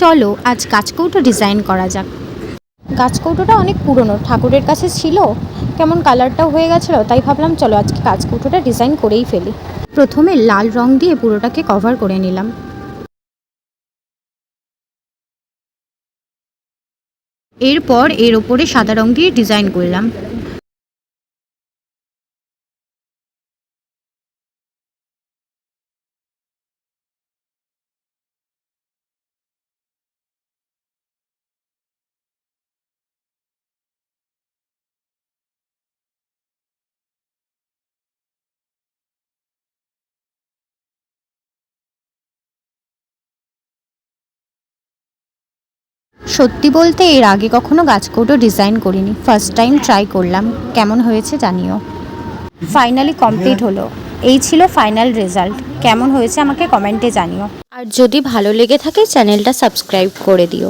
চলো আজ কাচকৌটো ডিজাইন করা যাক। কাচকৌটোটা অনেক পুরনো, ঠাকুরের কাছে ছিল, কেমন কালারটাও হয়ে গেছিলো, তাই ভাবলাম চলো আজকে কাচকৌটোটা ডিজাইন করেই ফেলি। প্রথমে লাল রং দিয়ে পুরোটাকে কভার করে নিলাম। এরপর এর ওপরে সাদা রং দিয়ে ডিজাইন করলাম। সত্যি বলতে এর আগে কখনো কাচকৌটো ডিজাইন করিনি, ফার্স্ট টাইম ট্রাই করলাম, কেমন হয়েছে জানিও। ফাইনালি কমপ্লিট হলো, এই ছিল ফাইনাল রেজাল্ট। কেমন হয়েছে আমাকে কমেন্টে জানিও, আর যদি ভালো লেগে থাকে চ্যানেলটা সাবস্ক্রাইব করে দিও।